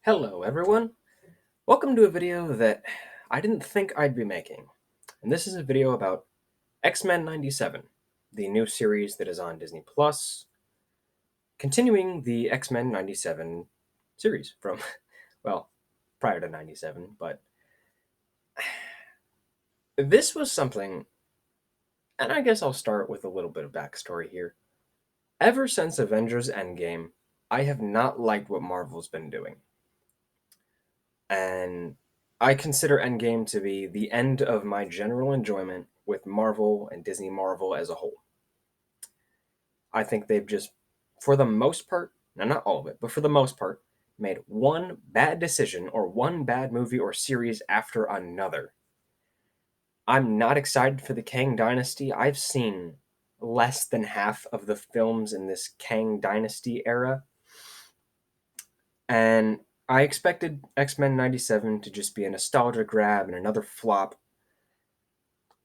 Hello everyone! Welcome to a video that I didn't think I'd be making. And this is a video about X-Men 97, the new series that is on Disney Plus, continuing the X-Men 97 series from, well, prior to 97, but this was something, and I guess I'll start with a little bit of backstory here. Ever since Avengers Endgame, I have not liked what Marvel's been doing. And I consider Endgame to be the end of my general enjoyment with Marvel and Disney Marvel as a whole. I think they've just, for the most part, now not all of it, but for the most part, made one bad decision or one bad movie or series after another. I'm not excited for the Kang Dynasty. I've seen less than half of the films in this Kang Dynasty era. And I expected X-Men 97 to just be a nostalgia grab and another flop.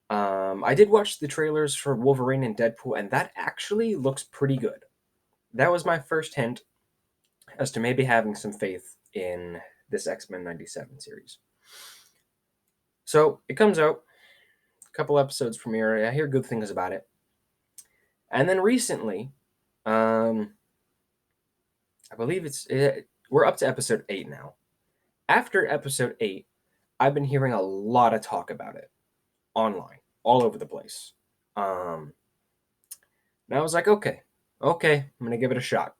I did watch the trailers for Wolverine and Deadpool, and that actually looks pretty good. That was my first hint as to maybe having some faith in this X-Men 97 series. So it comes out, a couple episodes premiere. I hear good things about it. And then recently, I believe we're up to episode 8 now. After episode 8, I've been hearing a lot of talk about it online, all over the place. And I was like, okay, I'm going to give it a shot.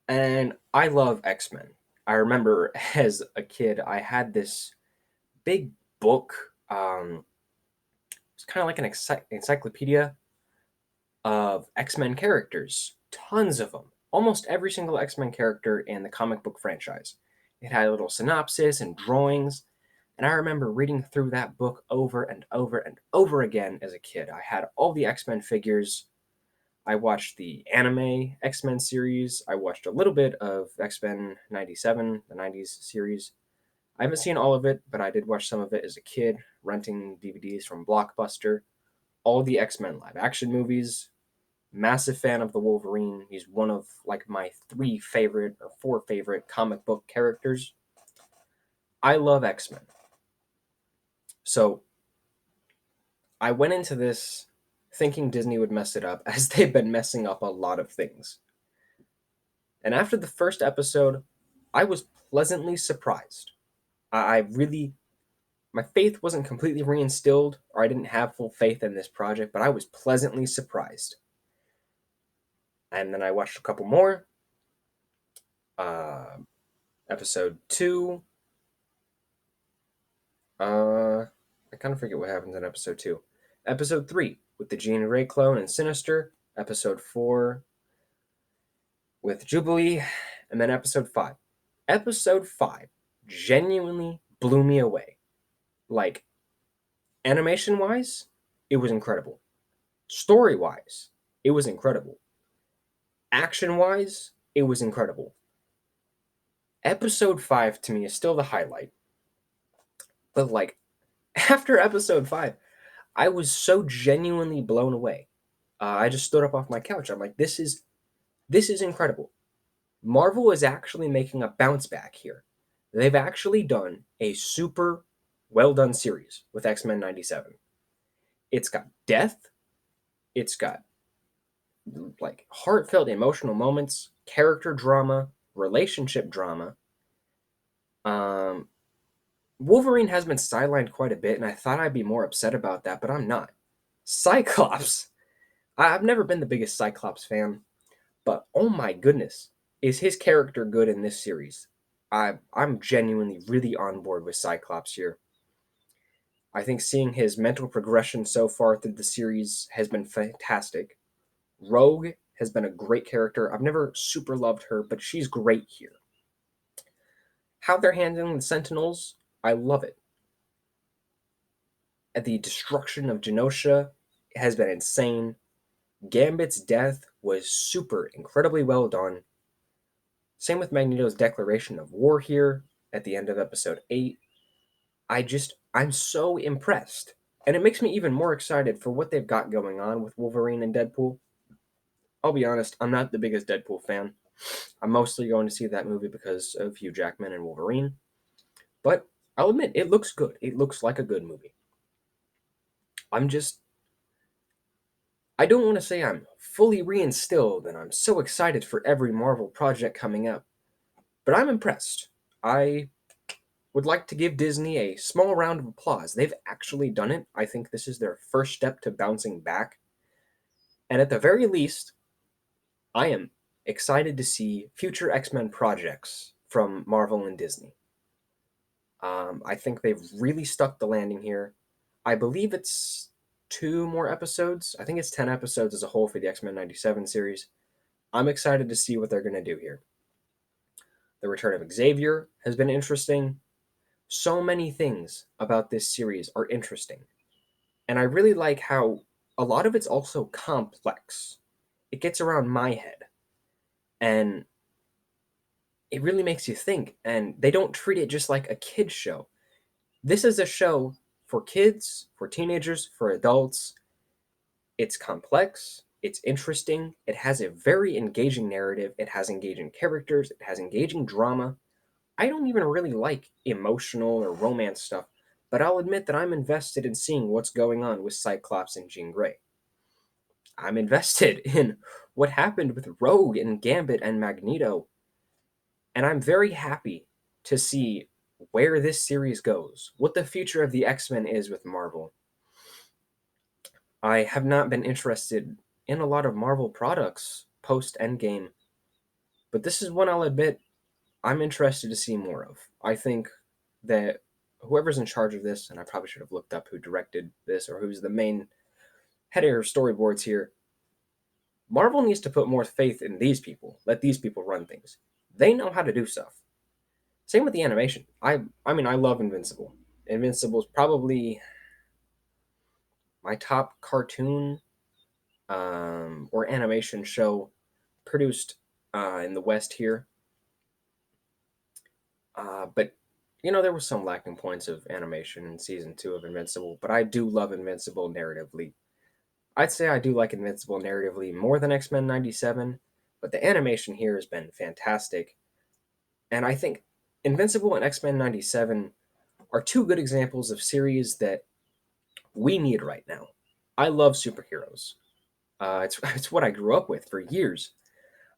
And I love X-Men. I remember as a kid, I had this big book. It's kind of like an encyclopedia of X-Men characters. Tons of them. Almost every single X-Men character in the comic book franchise. It had a little synopsis and drawings. And I remember reading through that book over and over and over again as a kid. I had all the X-Men figures. I watched the anime X-Men series. I watched a little bit of X-Men 97, the 90s series. I haven't seen all of it, but I did watch some of it as a kid, renting DVDs from Blockbuster. All the X-Men live action movies. Massive fan of the Wolverine. He's one of like my 4 favorite comic book characters. I love X-Men. So I went into this thinking Disney would mess it up, as they've been messing up a lot of things. And after the first episode, I was pleasantly surprised. My faith wasn't completely reinstilled, or I didn't have full faith in this project, but I was pleasantly surprised. And then I watched a couple more. Episode 2. I kind of forget what happens in episode 2. Episode 3 with the Jean Grey clone and Sinister. Episode 4 with Jubilee. And then episode 5. Episode 5 genuinely blew me away. Like, animation-wise, it was incredible. Story-wise, it was incredible. Action-wise, it was incredible. Episode 5 to me is still the highlight. But like, after episode 5, I was so genuinely blown away. I just stood up off my couch. I'm like, this is incredible. Marvel is actually making a bounce back here. They've actually done a super well done series with X-Men 97. It's got death. It's got like heartfelt emotional moments, character drama, relationship drama. Wolverine has been sidelined quite a bit, and I thought I'd be more upset about that, but I'm not. Cyclops. I've never been the biggest Cyclops fan, but oh my goodness, is his character good in this series? I'm genuinely really on board with Cyclops here. I think seeing his mental progression so far through the series has been fantastic. Rogue has been a great character. I've never super loved her, but she's great here. How they're handling the Sentinels, I love it. The destruction of Genosha has been insane. Gambit's death was super incredibly well done. Same with Magneto's declaration of war here at the end of episode 8. I'm so impressed. And it makes me even more excited for what they've got going on with Wolverine and Deadpool. I'll be honest, I'm not the biggest Deadpool fan. I'm mostly going to see that movie because of Hugh Jackman and Wolverine, but I'll admit it looks good. It looks like a good movie. I'm just I don't want to say I'm fully reinstilled and I'm so excited for every Marvel project coming up, but I'm impressed. I would like to give Disney a small round of applause. They've actually done it. I think this is their first step to bouncing back. And at the very least, I am excited to see future X Men projects from Marvel and Disney. I think they've really stuck the landing here. I believe it's two more episodes. I think it's 10 episodes as a whole for the X Men 97 series. I'm excited to see what they're going to do here. The return of Xavier has been interesting. So many things about this series are interesting. And I really like how a lot of it's also complex. It gets around my head. And it really makes you think. And they don't treat it just like a kid's show. This is a show for kids, for teenagers, for adults. It's complex, it's interesting, it has a very engaging narrative, it has engaging characters, it has engaging drama. I don't even really like emotional or romance stuff, but I'll admit that I'm invested in seeing what's going on with Cyclops and Jean Grey. I'm invested in what happened with Rogue and Gambit and Magneto, and I'm very happy to see where this series goes, what the future of the X-Men is with Marvel. I have not been interested in a lot of Marvel products post Endgame, but this is one I'll admit I'm interested to see more of. I think that whoever's in charge of this, and I probably should have looked up who directed this or who's the main head of storyboards here, Marvel needs to put more faith in these people. Let these people run things. They know how to do stuff. Same with the animation. I mean I love Invincible. Invincible is probably my top cartoon or animation show produced in the West here. But there were some lacking points of animation in season two of Invincible, but I do love Invincible narratively. I'd say I do like Invincible narratively more than X Men 97, but the animation here has been fantastic. And I think Invincible and X Men 97 are two good examples of series that we need right now. I love superheroes. It's what I grew up with for years.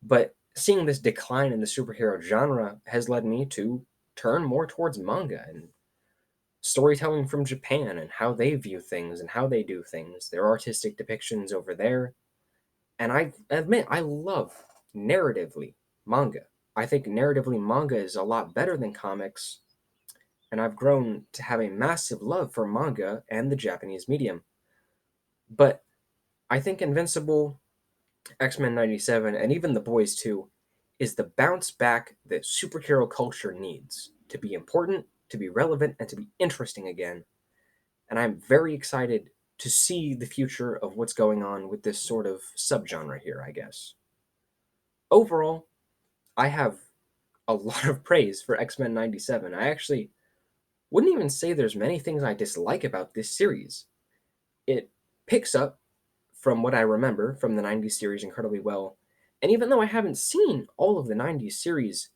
But seeing this decline in the superhero genre has led me to turn more towards manga and storytelling from Japan and how they view things and how they do things, their artistic depictions over there. And I admit, I love narratively manga. I think narratively manga is a lot better than comics, and I've grown to have a massive love for manga and the Japanese medium. But I think Invincible, X Men 97, and even The Boys 2 is the bounce back that superhero culture needs to be important, to be relevant, and to be interesting again. And I'm very excited to see the future of what's going on with this sort of subgenre here, I guess. Overall, I have a lot of praise for X Men 97. I actually wouldn't even say there's many things I dislike about this series. It picks up from what I remember from the 90s series incredibly well. And even though I haven't seen all of the 90s series,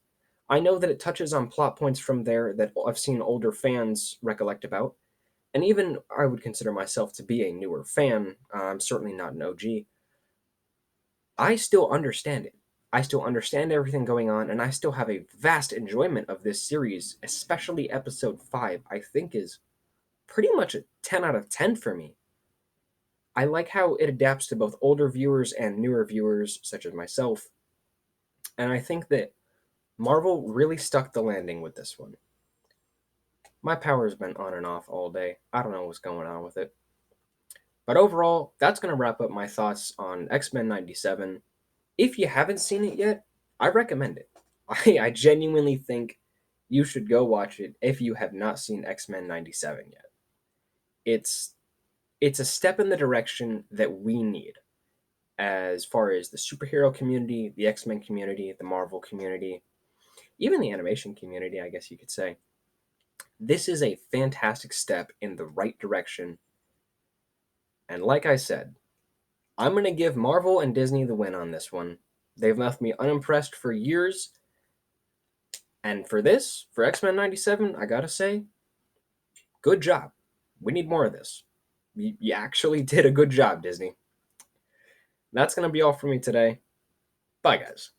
I know that it touches on plot points from there that I've seen older fans recollect about. And even I would consider myself to be a newer fan. I'm certainly not an OG. I still understand it. I still understand everything going on, and I still have a vast enjoyment of this series, especially episode 5, I think is pretty much a 10 out of 10 for me. I like how it adapts to both older viewers and newer viewers, such as myself, and I think that Marvel really stuck the landing with this one. My power's been on and off all day. I don't know what's going on with it. But overall, that's going to wrap up my thoughts on X Men 97. If you haven't seen it yet, I recommend it. I genuinely think you should go watch it if you have not seen X Men 97 yet. It's it's a step in the direction that we need as far as the superhero community, the X Men community, the Marvel community, even the animation community, I guess you could say. This is a fantastic step in the right direction. And like I said, I'm going to give Marvel and Disney the win on this one. They've left me unimpressed for years. And for this, for X-Men 97, I gotta say, good job. We need more of this. You actually did a good job, Disney. That's going to be all for me today. Bye, guys.